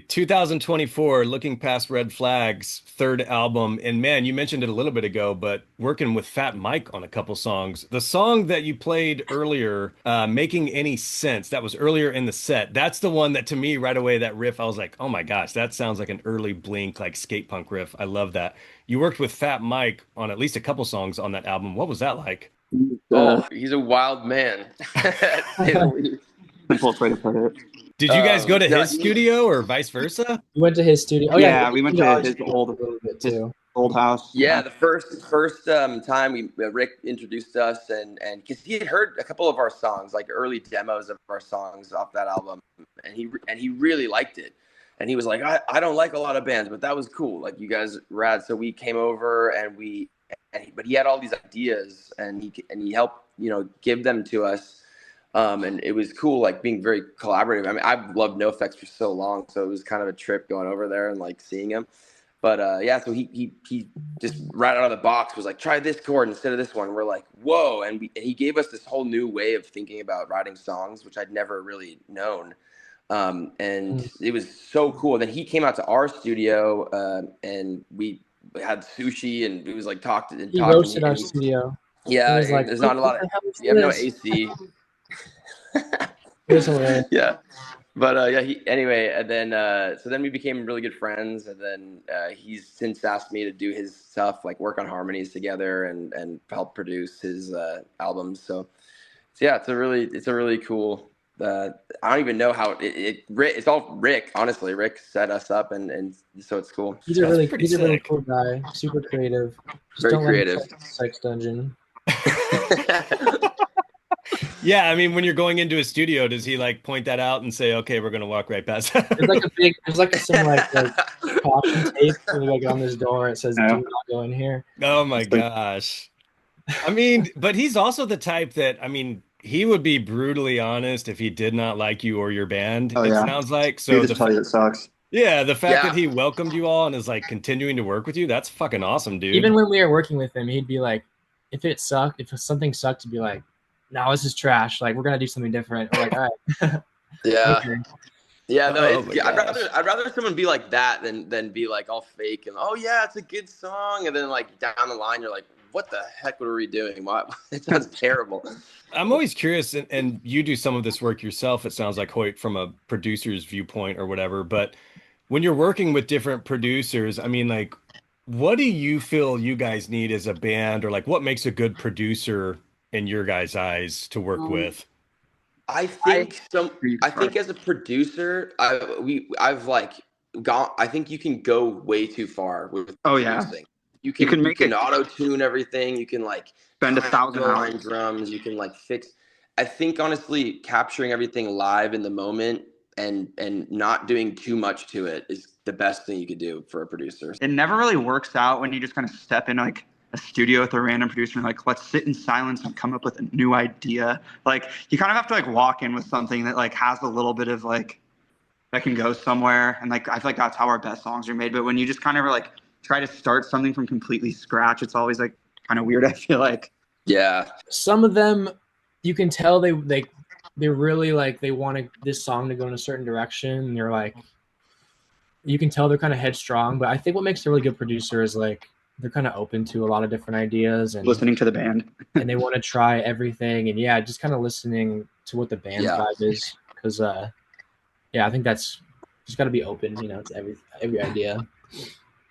2024, Looking Past Red Flags, third album. And man, you mentioned it a little bit ago, but working with Fat Mike on a couple songs. The song that you played earlier, Making Any Sense, that was earlier in the set. That's the one that to me right away, that riff, I was like, oh my gosh, that sounds like an early Blink, like skate punk riff. I love that. You worked with Fat Mike on at least a couple songs on that album. What was that like? Oh, he's a wild man. To say the least. Simplest way to put it. Did you guys go to No, his studio or vice versa? We went to his studio. Oh Yeah, yeah, we went to his a little bit too. old house. Yeah, the first time Rick introduced us, and because he had heard a couple of our songs, like early demos of our songs off that album, and he really liked it, and he was like, I don't like a lot of bands, but that was cool, like you guys rad. So we came over but he had all these ideas, and he helped give them to us. And it was cool, like being very collaborative. I mean, I've loved NoFX for so long, so it was kind of a trip going over there and like seeing him. But yeah, so he just right out of the box was like, try this chord instead of this one. We're like, whoa! And he gave us this whole new way of thinking about writing songs, which I'd never really known. And it was so cool. Then he came out to our studio, and we had sushi, and it was like talked. He roasted our studio. Yeah, like, there's not a lot of. You have no AC. It was hilarious. Yeah, but yeah. Anyway, and then so then we became really good friends, and then he's since asked me to do his stuff, like work on harmonies together and help produce his albums. So yeah, it's a really cool. I don't even know how it's all Rick. Honestly, Rick set us up, and so it's cool. He's a really cool guy. Super creative. Very creative. Sex dungeon. Yeah, I mean, when you're going into a studio, does he like point that out and say, "Okay, we're gonna walk right past"? There's like some caution tape like on this door. It says, "Do not go in here." Oh my gosh! I mean, but he's also the type that, I mean, he would be brutally honest if he did not like you or your band. Oh, it yeah. sounds like So just tell you it sucks. Yeah, the fact that he welcomed you all and is like continuing to work with you, that's fucking awesome, dude. Even when we were working with him, he'd be like, if something sucked, he'd be like, no, this is trash. Like, we're gonna do something different. We're like, all right. Yeah. Okay. Yeah, no, I'd rather someone be like that than be like all fake and yeah, it's a good song, and then like down the line you're like, what the heck were we doing? What? It sounds terrible. I'm always curious, and you do some of this work yourself, it sounds like, Hoyt, from a producer's viewpoint or whatever, but when you're working with different producers, I mean, like, what do you feel you guys need as a band, or like what makes a good producer in your guys' eyes to work with? I think as a producer, I think you can go way too far with producing. You can auto tune everything. You can like spend 1,000 hours drums. You can like fix. I think honestly, capturing everything live in the moment and not doing too much to it is the best thing you could do for a producer. It never really works out when you just kind of step in like a studio with a random producer and like, let's sit in silence and come up with a new idea. Like, you kind of have to like walk in with something that like has a little bit of like that can go somewhere, and like I feel like that's how our best songs are made. But when you just kind of like try to start something from completely scratch, it's always like kind of weird, I feel like. Yeah, some of them you can tell they really like they want this song to go in a certain direction, and you're like, you can tell they're kind of headstrong. But I think what makes a really good producer is like they're kind of open to a lot of different ideas and listening to the band, and they want to try everything, and just kind of listening to what the band's vibe is, because I think that's just got to be open, to every idea.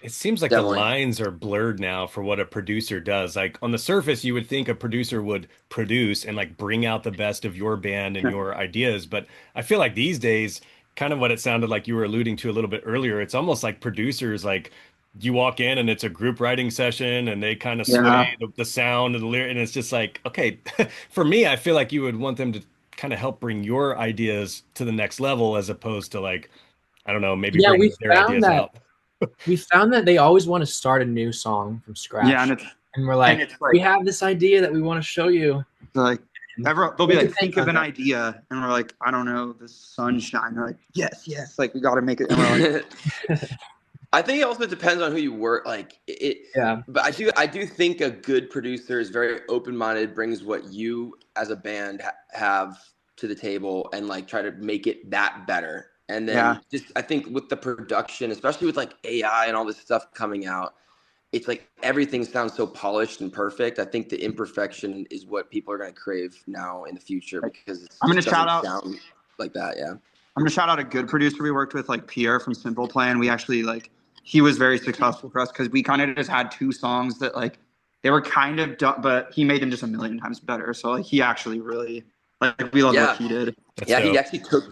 It seems like Definitely. The lines are blurred now for what a producer does. Like, on the surface, you would think a producer would produce and like bring out the best of your band and your ideas. But I feel like these days, kind of what it sounded like you were alluding to a little bit earlier, it's almost like producers, like you walk in and it's a group writing session and they kind of sway the sound and the lyric. And it's just like, okay, for me, I feel like you would want them to kind of help bring your ideas to the next level, as opposed to like, I don't know, maybe bring their ideas out. We found that they always want to start a new song from scratch. Yeah, and we're like, we have this idea that we want to show you. Like, they'll be like, think of an idea, and we're like, I don't know, the sunshine. They're like, yes, like we got to make it. And we're like, I think it also depends on who you work. Like but I do think a good producer is very open-minded, brings what you as a band have to the table, and like try to make it that better. And then just, I think with the production, especially with like AI and all this stuff coming out, it's like everything sounds so polished and perfect. I think the imperfection is what people are going to crave now in the future, because it I'm going to doesn't shout out sound like that. Yeah. I'm going to shout out a good producer we worked with, like Pierre from Simple Plan. We actually he was very successful for us because we kind of just had 2 songs that like they were kind of done, but he made them just a million times better. So like he actually really we love what he did. That's yeah, dope. he actually took.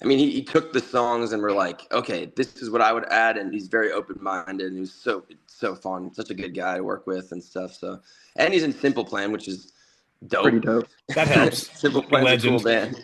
I mean, he took the songs and we're like, okay, this is what I would add, and he's very open minded, and he was so fun, such a good guy to work with and stuff. So, and he's in Simple Plan, which is dope. Pretty dope. That helps. Simple Plan's a cool band.